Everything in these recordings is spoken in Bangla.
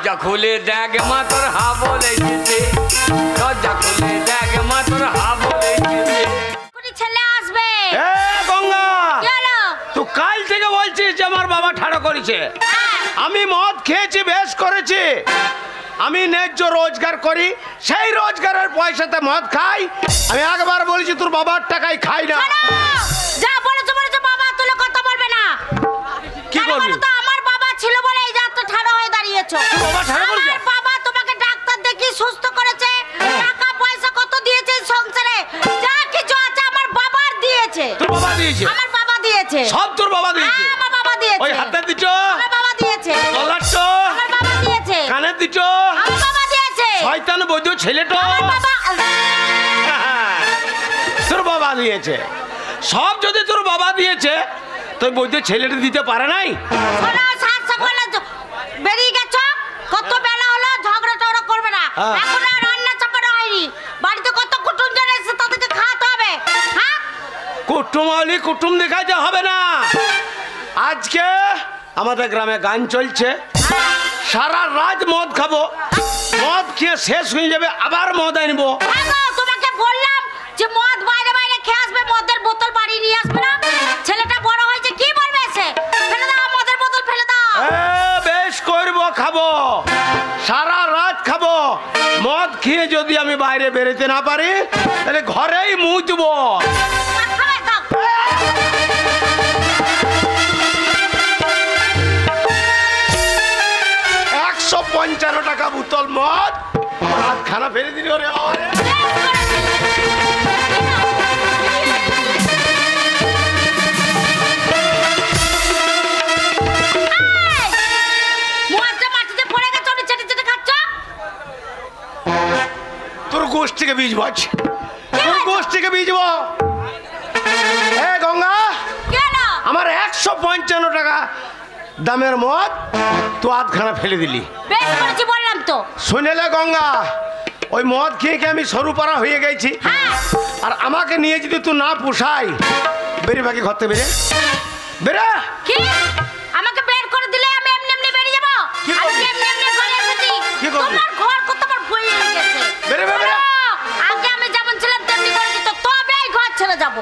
দরজা খুলে দেখ মা তোর হা বলে দিতে, দরজা খুলে দেখ মা তোর হা বলে দিতে। ছেলে আসবে। এ গঙ্গা, তুই কাল থেকে বলছিস যে আমার বাবা ঠাড়া করেছে। আমি মদ খেয়েছি, বেশ করেছি। আমি ন্যায্য রোজগার করি, সেই রোজগারের পয়সাতে মদ খাই। আমি একবার বলেছি তোর বাবার টাকায় খাই না। যা বলেছো বলেছো, বাবা তুলে কথা বলবে না। কি করবি? তো আমার বাবা ছিল বলে এই যাত্রা ঠাড়া হয়ে দাঁড়িয়েছো। বাবা ঠাড়া করেছে? আমার বাবা তোমাকে ডাক্তার দেখিয়ে সুস্থ করেছে, টাকা পয়সা কত দিয়েছে সংসারে, যা কিছু আছে আমার বাবার দিয়েছে। তোর বাবা দিয়েছে? আমার বাবা দিয়েছে। সব তোর বাবা দিয়েছে? আমার বাবা দিয়েছে। ওই হাতে দিছ? আমার বাবা দিয়েছে। গলারটা? আমার বাবা দিয়েছে। কানে দিছ? আমার বাবা দিয়েছে। শয়তান বৈদ্য ছেলেটা? আমার বাবা। তোর বাবা দিয়েছে। সব যদি তোর বাবা দিয়েছে, তুই বৈদ্য ছেলেটা দিতে পারে নাই? শোনো, সাত সকালে বেরিয়ে গেছো, কত বেলা হলো, ঝগড়া টগড়া করবে না। এখন আর রান্না চাপানো হয়নি, বাড়িতে কত কুটুম জন এসে তাদেরকে খাওয়াতে হবে। হ্যাঁ, কুটুম আলি কুটুম দেখাইতে হবে না। আজকে আমাদের গ্রামে গান চলছে, সারা রাত মদ খাবো, মদ খেয়ে শেষ হয়ে যাবে, আবার মদ আনবো। তোমাকে বললাম যে মদ বাইরে বাইরে খেয়ে আসবে, মদের বোতল বাড়ি নিয়ে আসবে না। ছেলেটা বড় হয়েছে, কি বলবে সে? ফেলে দাও মদের বোতল, ফেলে দাও। বেশ করবো, খাবো, সারা রাত খাবো। মদ খেয়ে যদি আমি বাইরে বেরোতে না পারি, তাহলে ঘরেই মুতবো। 155 টাকা বোতল মদ, রাত খানা ফেলে দিল রে। তোর গোষ্ঠীকে বীজবো, তোর গোষ্ঠীকে বীজবো। এ গঙ্গা, আমার 155 টাকা দামের মদ তুই আধখানা ফেলে দিলি। বেশ করেছি বললাম তো। শুনেলে গঙ্গা, ওই মদ খেয়ে আমি সরুপাড়া হয়ে গেছি। আর আমাকে নিয়ে যদি তুই না পোষাই, বেরিয়ে বাকি ঘর থেকে বেরে বেরে। কি আমাকে বের করে দিলে আমি এমনি এমনি বেরিয়ে যাব? আমি এমনি এমনি ঘরে এসেছি। তোমার ঘর কত বড় বইয়ে গেছে। বেরে বেরে। আগে আমি যেমন ছিলাম তেমনি করে দিত, তবে এই ঘর ছেড়ে যাব।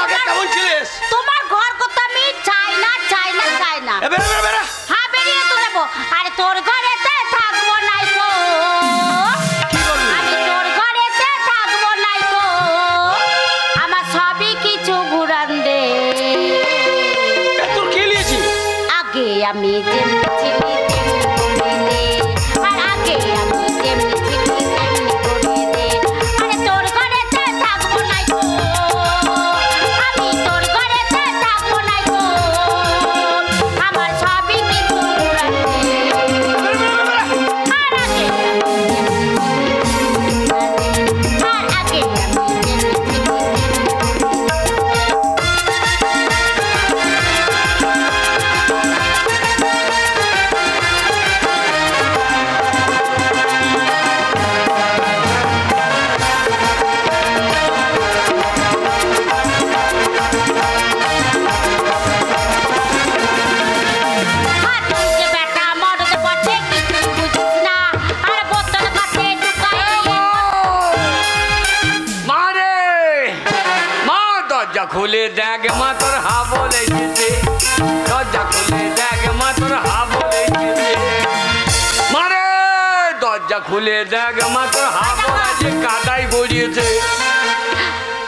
আগে কেমন ছিলিস? তোমার ঘর কত আমি চাই না, চাই না, চাই না। বেরে বেরে বেরে। হ্যাঁ, বেরিয়ে তো যাব। আরে তোর ঘরেতে থাকবো নাই গো, আমি তোর ঘরেতে থাকবো নাই গো, আমার সবই কিছু ঘুরান দে। তোর কে লিয়েছি? আগে আমি যেমনি ছিলি তেমনি করে দে, আর আগে আমি যেমনি ছিলি তেমনি করে দে। আরে তোর ঘরেতে থাকবো নাই গো, আমি তোর ঘরেতে থাকবো নাই গো, আমার সবই কিছু ঘুরান দে। আর আগে খুলে দেখ মা তোর হা বলে দিতে, দরজা খুলে দেখ মা তোর হা বলে দিতে। মারে দরজা খুলে দেখ মা তোর হা বলে কাদাই গড়িয়েছে।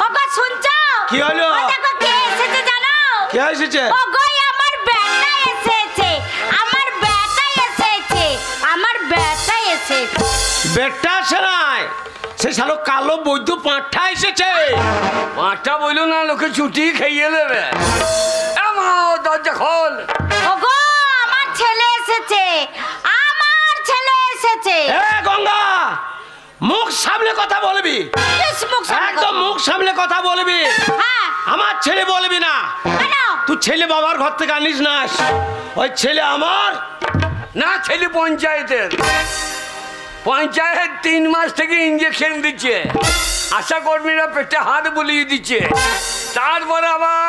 বাবা শুনছো? কি হলো? দেখো কে এসেছে জানো? কে এসেছে? ও গই আমার বেটা এসেছে, আমার বেটা এসেছে, আমার বেটা এসেছে। বেটা আসে নাই, সেই শালো কালো বৈদ্য পাঁঠা এসেছে। পাঁঠা বইলো না, লোকে ছুটি খাইয়ে দেবে। দরজা খোল। ওগো আমার ছেলে এসেছে, আমার ছেলে এসেছে। এ গঙ্গা, মুখ সামলে কথা বলবি, একদম মুখ সামলে কথা বলবি। হ্যাঁ, আমার ছেলে বলবি না। কেন? তুই ছেলে বাবার ঘর থেকে আনিস না, ওই ছেলে আমার না, ছেলে পঞ্চায়েতের। পঞ্চায়েত 3 মাস থেকে ইঞ্জেকশন দিচ্ছে, আশা কর্মীরা পেটে হাত বুলিয়ে দিচ্ছে, তারপরে আবার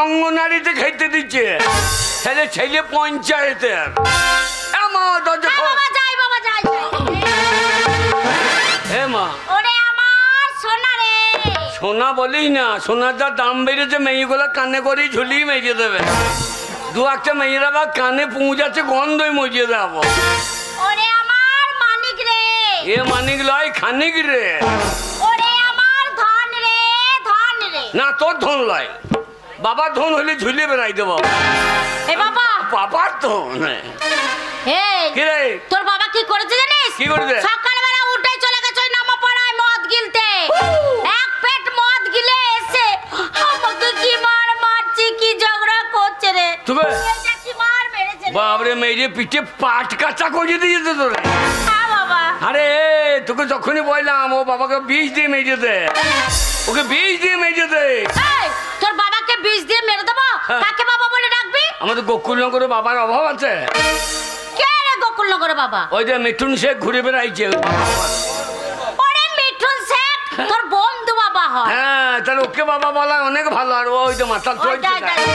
অঙ্গনারীতে খেতে দিচ্ছে। তাহলে ছেলে পঞ্চায়েতের। দরজা খোল। যাই বাবা যাই যাই। হে মা, ওরে আমার সোনা রে। সোনা বলিস না, সোনার যা দাম বেড়েছে মেয়েগুলো কানে করে ঝুলিয়ে মেজে দেবে। দু একটা মেয়েরা বা কানে পৌঁছাচ্ছে গন্ধই মজিয়ে দেবো। ওরে আমার মানিক রে। এ মানিক লয় খানিক রে। ওরে আমার ধন রে, ধন রে। না তোর ধন লয়, বাবার ধন হলে ঝুলিয়ে বেড়াই দেবো। এ বাবা, বাবার ধন। এই কি রে? তোর বাবা কি করেছে জানিস? কি করেছে? সকালবেলা উঠে চলে গেছে ওই নামাপাড়ায় মদ গিলতে। এক পেট মদ গিলে এসে আমাকে কি মার মারছে, কি ঝগড়া করছে রে। তোকে? এটা কি মার মেরেছে রে? বাবরে মেয়ে পিঠে পাট কাঁচা করে দিয়েছে তোরে। হ্যাঁ বাবা। আরে তোকে যখনই বললাম ও বাবাকে বিষ দিয়ে মেজে দে, ওকে বিষ দিয়ে মেজে দে। এই, তোর বাবাকে বিষ দিয়ে মেরে দেবো? হ্যাঁ। কাকে বাবা বলে ডাকবি? আমাদের গোকুলনগরে বাবার অভাব আছে। কে রে গোকুলনগরে বাবা? ওই যে মিঠুন শেখ ঘুরে বেড়াইছে। ওরে মিঠুন শেখ তোর বন্ধু বাবা হয়। হ্যাঁ, তাহলে ওকে বাবা বলা অনেক ভালো। আর ওই যে মাতাল ওই চলছে। যা, যা, যা।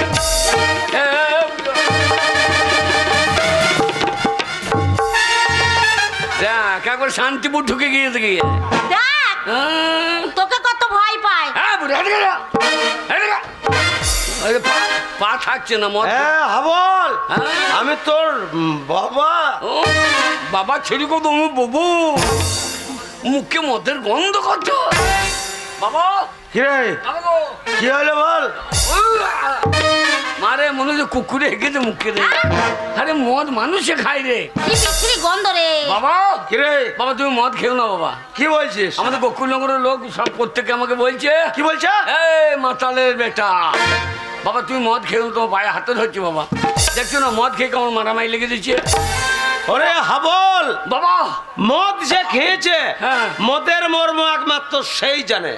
দেখ একবার শান্তিপুর ঢুকে গিয়েছে গিয়ে। দেখ তোকে কত ভয় পায়। হ্যাঁ বুড়ি, হেঁটে গেলো, হেঁটে গেলো। ওই যে পা থাকছে না মদ। হ্যাঁ হাবল, হ্যাঁ? আমি তোর বাবা। ও বাবা ছেড়ে কত বাবু, মুখে মদের গন্ধ কত। বাবা কিরে বাবা গো। কি হলো বল? মারে মনে হচ্ছে কুকুরে হেঁকেছে মুখে রে। আরে মদ মানুষে খায় রে। কি বিচ্ছিরি গন্ধ রে। বাবা কিরে বাবা তুমি মদ খেও না বাবা। কি বলছিস? আমাদের গোকুলনগরের লোক সব প্রত্যেকে আমাকে বলছে কি বলছে? এই মাতালের বেটা, বাবা তুমি মদ খেও, তোমার পায়ে হাতে ধরছি বাবা। দেখছো না মদ খেয়ে কেমন মারামারি লেগে দিচ্ছে। ওরে হাবল, বাবা মদ যে খেয়েছে হ্যাঁ। মদের মর্ম একমাত্র সেই জানে।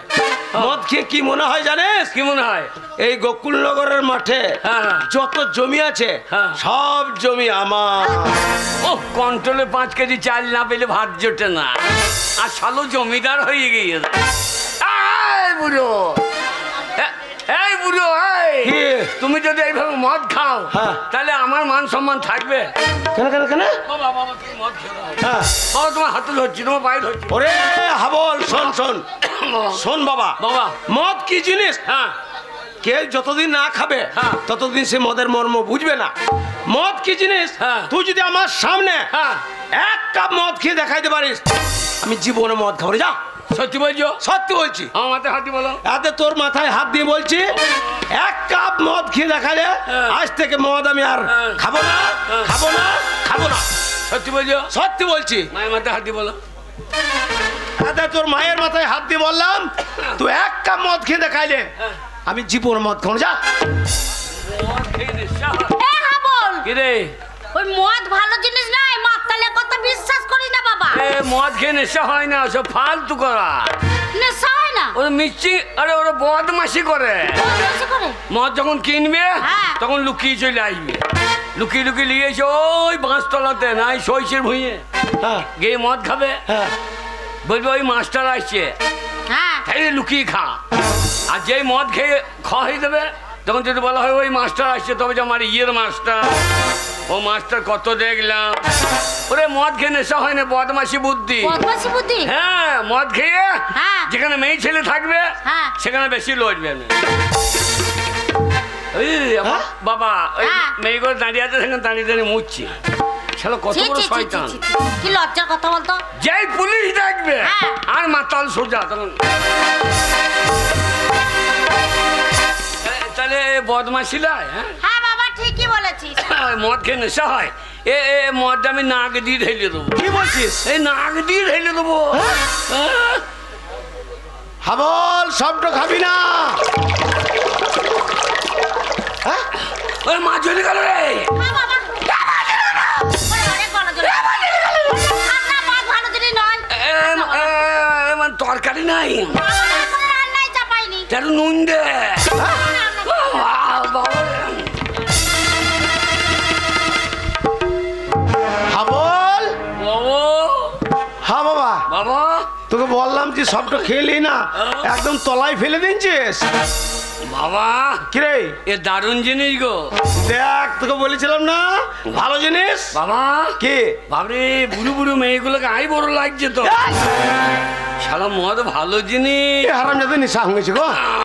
মদ খেয়ে কি মনে হয় জানিস? কি মনে হয়? এই গোকুলনগরের মাঠে হ্যাঁ। যত জমি আছে হ্যাঁ। সব জমি আমার। ও কন্ট্রোলে 5 কেজি চাল না পেলে ভাত জোটে না, আর শালো জমিদার হয়ে গিয়েছে। এই বুড়ো, এই বুড়ো, এই কি? তুমি যদি এইভাবে মদ খাও হ্যাঁ। তাহলে আমার মান সম্মান থাকবে? কেন কেন কেন? বাবা বাবা তুমি মদ খেও না। হ্যাঁ। বাবা তোমার হাতে ধরছি, তোমার পায়ে ধরছি। ওরে হাবল শোন শোন শোন বাবা, বাবা মদ কি জিনিস হ্যাঁ কে যতদিন না খাবে হ্যাঁ। ততদিন সে মদের মর্ম বুঝবে না। মদ কি জিনিস হ্যাঁ। তুই যদি আমার সামনে হ্যাঁ এক কাপ মদ খেয়ে দেখাইতে পারিস, আমি জীবনে মদ খাবো না। যা, সত্যি বলছো? সত্যি বলছি। আমার মাথায় হাতি বলো। এতে তোর মাথায় হাত দিয়ে বলছি, এক কাপ মদ খেয়ে দেখালে হ্যাঁ। আজ থেকে মদ আমি আর হ্যাঁ। খাবো না, হ্যাঁ। খাবো না, খাবো না। সত্যি বলছো? সত্যি বলছি। মায়ের মাথায় হাতি বলো। এতে তোর মায়ের মাথায় হাত দিয়ে বললাম, তুই এক কাপ মদ খেয়ে দেখাইলে আমি জীবন মদ খাবো না। যা। মদ খেয়ে নেশা হয়। এ হাবল, কি রে? ওই মদ ভালো জিনিস নয়, মাতালের কথা বিশ্বাস করিস না বাবা। এ মদ খেয়ে নেশা হয় না, সব ফালতু করা। নেশা হয় না। ওরা মিষ্টি, আরে ওরা বদমাশি করে। বদমাশি করে? মদ যখন কিনবে হ্যাঁ। তখন লুকিয়ে চলে আসবে, লুকিয়ে লুকিয়ে নিয়ে এসে ওই বাঁশতলাতে নাই সইসের ভুঁইয়ে হ্যাঁ গিয়ে মদ খাবে। হ্যাঁ বলবে ওই মাস্টার আসছে, হ্যাঁ। তাই লুকিয়ে খা। আর যেই মদ খেয়ে খাওয়া হয়ে যাবে তখন যদি বলা হয় ওই মাস্টার আসছে, তবে যে আমার ইয়ের মাস্টার, ও মাস্টার কত দেখলাম। ওরে মদ খেয়ে নেশা হয় না, বদমাশি বুদ্ধি। বদমাশি বুদ্ধি? হ্যাঁ মদ খেয়ে হ্যাঁ। যেখানে মেয়ে ছেলে থাকবে হ্যাঁ। সেখানে বেশি লড়বে না। ওই আমার বাবা ওই হ্যাঁ। মেয়েগুলো দাঁড়িয়ে আছে, সেখানে দাঁড়িয়ে দাঁড়িয়ে মুচ্ছি। শালা কত ছি, বড় ছি, ছি, শয়তান। ছি, ছি, ছি। কি লজ্জার কথা বলতো। যেই পুলিশ দেখবে হ্যাঁ। আর মাতাল সোজা তখন। তাহলে বদমাশি লাই। হ্যাঁ হ্যাঁ বাবা ঠিকই বলেছিস। মদ খেয়ে নেশা হয়। এ মদটা আমি নাক দিয়ে ঢেলে দেবো। কি বলছিস? এই নাক দিয়ে ঢেলে দেবো। হ্যাঁ। হাবল সবটা খাবি না। হ্যাঁ? ওই মা চলে গেল রে। হ্যাঁ বাবা। ওরে, ওরে, গলা জোরে। রান্না মদ ভালো জিনিস নয়। তরকারি নাই, বাবা, এখনো রান্নাই চাপাইনি। তেরো নুন দে। হাবল বাবু হ্যাঁ বাবা, বাবা তোকে বললাম যে সবটা খেলি না, একদম তলায় ফেলে দিনছিস। বাবা কিরে এ দারুণ জিনিস গো। দেখ তোকে বলেছিলাম না ভালো জিনিস। বাবা কি বাবরে বুড়ো বুড়ো মেয়েগুলোকে আই বড় লাগছে তো। শালা মদ ভালো জিনিস। হারাম যাতে নিশা হয়েছে গো।